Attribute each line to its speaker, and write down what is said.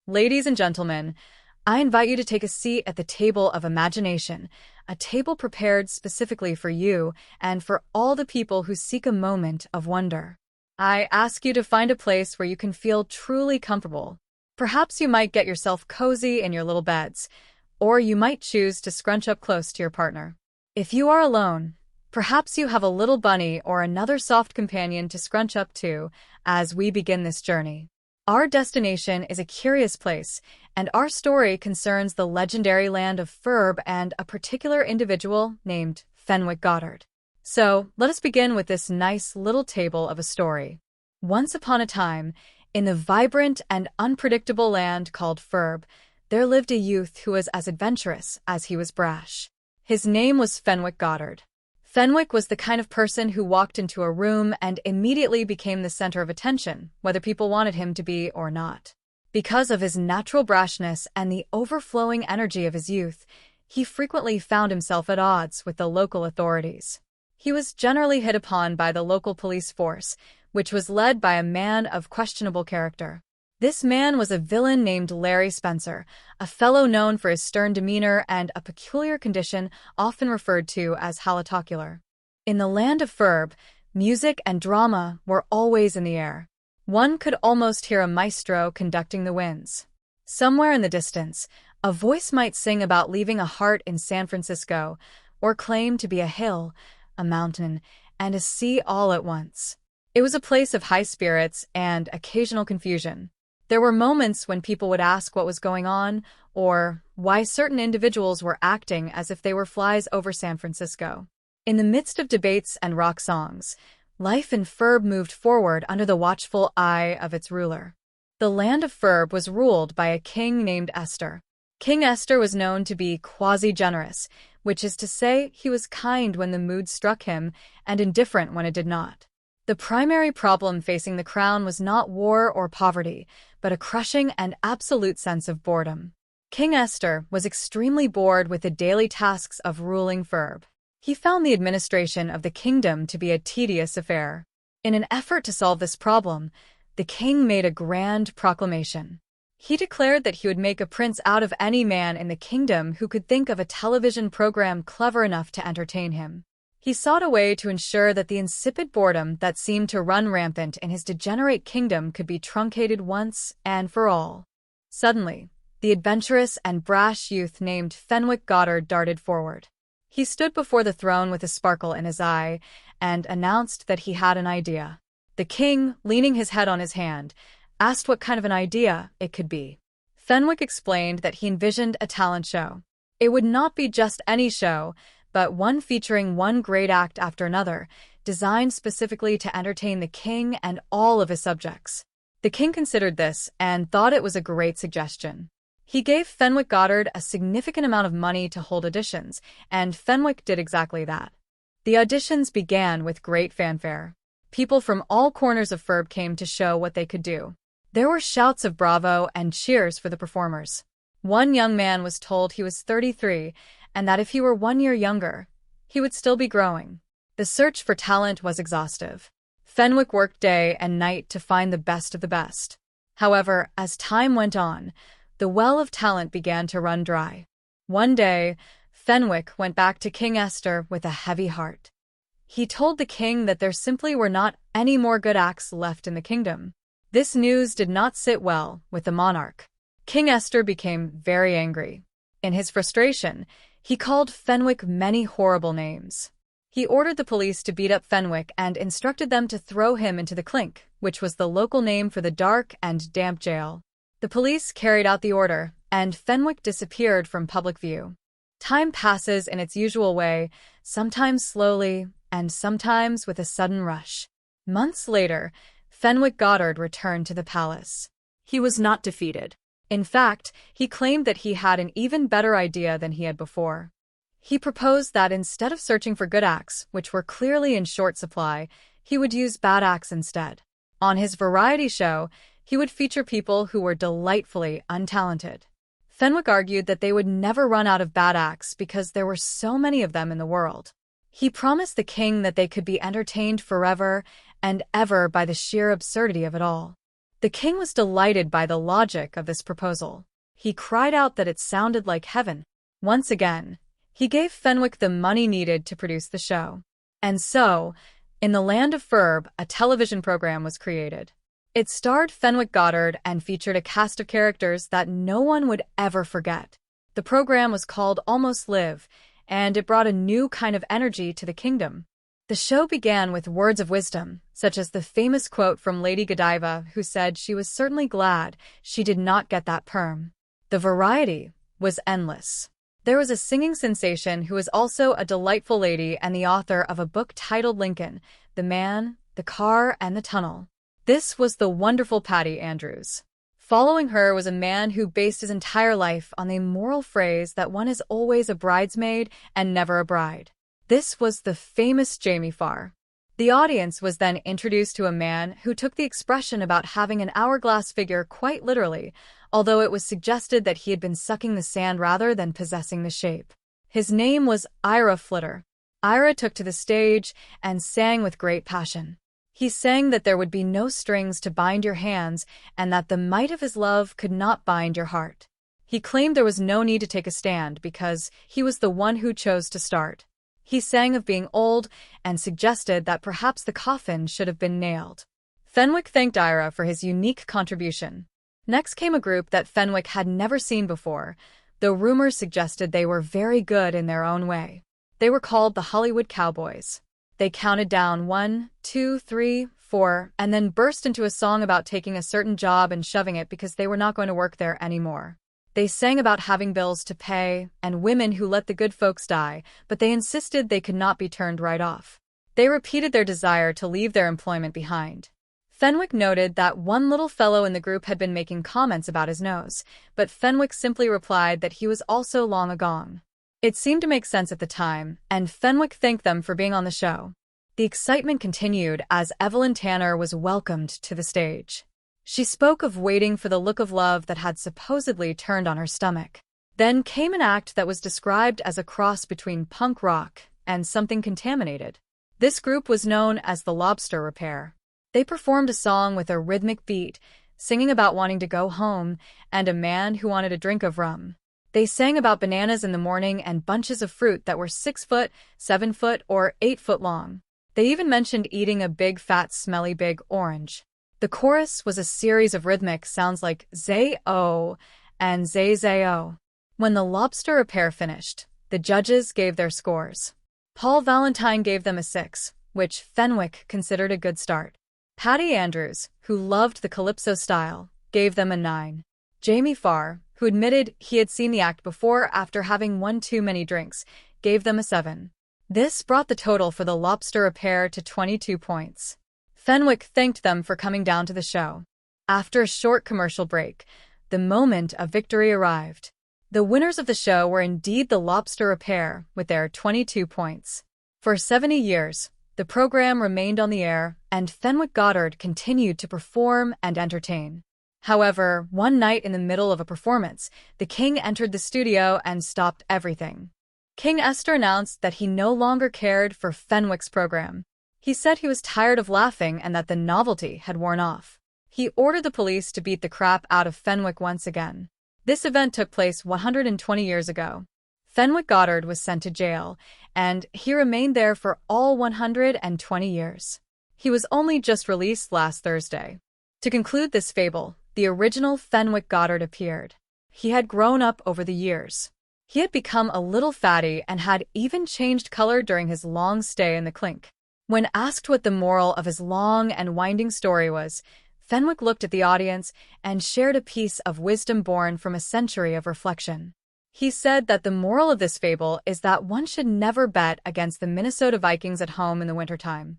Speaker 1: Ladies and gentlemen, I invite you to take a seat at the table of imagination, a table prepared specifically for you and for all the people who seek a moment of wonder. I ask you to find a place where you can feel truly comfortable. Perhaps you might get yourself cozy in your little beds, or you might choose to scrunch up close to your partner. If you are alone, perhaps you have a little bunny or another soft companion to scrunch up to as we begin this journey. Our destination is a curious place, and our story concerns the legendary land of Ferb and a particular individual named Fenwick Goddard. So, let us begin with this nice little table of a story. Once upon a time, in the vibrant and unpredictable land called Ferb, there lived a youth who was as adventurous as he was brash. His name was Fenwick Goddard. Fenwick was the kind of person who walked into a room and immediately became the center of attention, whether people wanted him to be or not. Because of his natural brashness and the overflowing energy of his youth, he frequently found himself at odds with the local authorities. He was generally hit upon by the local police force, which was led by a man of questionable character. This man was a villain named Larry Spencer, a fellow known for his stern demeanor and a peculiar condition often referred to as halitocular. In the land of Ferb, music and drama were always in the air. One could almost hear a maestro conducting the winds. Somewhere in the distance, a voice might sing about leaving a heart in San Francisco, or claim to be a hill, a mountain, and a sea all at once. It was a place of high spirits and occasional confusion. There were moments when people would ask what was going on, or why certain individuals were acting as if they were flies over San Francisco. In the midst of debates and rock songs, life in Ferb moved forward under the watchful eye of its ruler. The land of Ferb was ruled by a king named Esther. King Esther was known to be quasi-generous, which is to say he was kind when the mood struck him and indifferent when it did not. The primary problem facing the crown was not war or poverty, but a crushing and absolute sense of boredom. King Esther was extremely bored with the daily tasks of ruling Ferb. He found the administration of the kingdom to be a tedious affair. In an effort to solve this problem, the king made a grand proclamation. He declared that he would make a prince out of any man in the kingdom who could think of a television program clever enough to entertain him. He sought a way to ensure that the insipid boredom that seemed to run rampant in his degenerate kingdom could be truncated once and for all. Suddenly, the adventurous and brash youth named Fenwick Goddard darted forward. He stood before the throne with a sparkle in his eye and announced that he had an idea. The king, leaning his head on his hand, asked what kind of an idea it could be. Fenwick explained that he envisioned a talent show. It would not be just any show, but one featuring one great act after another, designed specifically to entertain the king and all of his subjects. The king considered this and thought it was a great suggestion. He gave Fenwick Goddard a significant amount of money to hold auditions, and Fenwick did exactly that. The auditions began with great fanfare. People from all corners of Ferb came to show what they could do. There were shouts of bravo and cheers for the performers. One young man was told he was 33, and that if he were 1 year younger, he would still be growing. The search for talent was exhaustive. Fenwick worked day and night to find the best of the best. However, as time went on, the well of talent began to run dry. One day, Fenwick went back to King Esther with a heavy heart. He told the king that there simply were not any more good acts left in the kingdom. This news did not sit well with the monarch. King Esther became very angry. In his frustration, he called Fenwick many horrible names. He ordered the police to beat up Fenwick and instructed them to throw him into the clink, which was the local name for the dark and damp jail. The police carried out the order, and Fenwick disappeared from public view. Time passes in its usual way, sometimes slowly, and sometimes with a sudden rush. Months later, Fenwick Goddard returned to the palace. He was not defeated. In fact, he claimed that he had an even better idea than he had before. He proposed that instead of searching for good acts, which were clearly in short supply, he would use bad acts instead. On his variety show, he would feature people who were delightfully untalented. Fenwick argued that they would never run out of bad acts because there were so many of them in the world. He promised the king that they could be entertained forever and ever by the sheer absurdity of it all. The king was delighted by the logic of this proposal. He cried out that it sounded like heaven. Once again, he gave Fenwick the money needed to produce the show. And so, in the land of Ferb, a television program was created. It starred Fenwick Goddard and featured a cast of characters that no one would ever forget. The program was called Almost Live, and it brought a new kind of energy to the kingdom. The show began with words of wisdom, such as the famous quote from Lady Godiva, who said she was certainly glad she did not get that perm. The variety was endless. There was a singing sensation who was also a delightful lady and the author of a book titled Lincoln, the Man, the Car, and the Tunnel. This was the wonderful Patty Andrews. Following her was a man who based his entire life on the moral phrase that one is always a bridesmaid and never a bride. This was the famous Jamie Farr. The audience was then introduced to a man who took the expression about having an hourglass figure quite literally, although it was suggested that he had been sucking the sand rather than possessing the shape. His name was Ira Flitter. Ira took to the stage and sang with great passion. He sang that there would be no strings to bind your hands and that the might of his love could not bind your heart. He claimed there was no need to take a stand because he was the one who chose to start. He sang of being old and suggested that perhaps the coffin should have been nailed. Fenwick thanked Ira for his unique contribution. Next came a group that Fenwick had never seen before, though rumors suggested they were very good in their own way. They were called the Hollywood Cowboys. They counted down 1, 2, 3, 4, and then burst into a song about taking a certain job and shoving it because they were not going to work there anymore. They sang about having bills to pay and women who let the good folks die, but they insisted they could not be turned right off. They repeated their desire to leave their employment behind. Fenwick noted that one little fellow in the group had been making comments about his nose, but Fenwick simply replied that he was also long agone. It seemed to make sense at the time, and Fenwick thanked them for being on the show. The excitement continued as Evelyn Tanner was welcomed to the stage. She spoke of waiting for the look of love that had supposedly turned on her stomach. Then came an act that was described as a cross between punk rock and something contaminated. This group was known as the Lobster Repair. They performed a song with a rhythmic beat, singing about wanting to go home and a man who wanted a drink of rum. They sang about bananas in the morning and bunches of fruit that were 6 foot, 7 foot, or 8 foot long. They even mentioned eating a big, fat, smelly big orange. The chorus was a series of rhythmic sounds like zay-o and zay-zay-o. When the Lobster Repair finished, the judges gave their scores. Paul Valentine gave them a 6, which Fenwick considered a good start. Patty Andrews, who loved the calypso style, gave them a 9. Jamie Farr, who admitted he had seen the act before after having one too many drinks, gave them a 7. This brought the total for the Lobster Repair to 22 points. Fenwick thanked them for coming down to the show. After a short commercial break, the moment of victory arrived. The winners of the show were indeed the Lobster Repair, with their 22 points. For 70 years, the program remained on the air, and Fenwick Goddard continued to perform and entertain. However, one night in the middle of a performance, the king entered the studio and stopped everything. King Esther announced that he no longer cared for Fenwick's program. He said he was tired of laughing and that the novelty had worn off. He ordered the police to beat the crap out of Fenwick once again. This event took place 120 years ago. Fenwick Goddard was sent to jail, and he remained there for all 120 years. He was only just released last Thursday. To conclude this fable, the original Fenwick Goddard appeared. He had grown up over the years. He had become a little fatty and had even changed color during his long stay in the clink. When asked what the moral of his long and winding story was, Fenwick looked at the audience and shared a piece of wisdom born from a century of reflection. He said that the moral of this fable is that one should never bet against the Minnesota Vikings at home in the wintertime.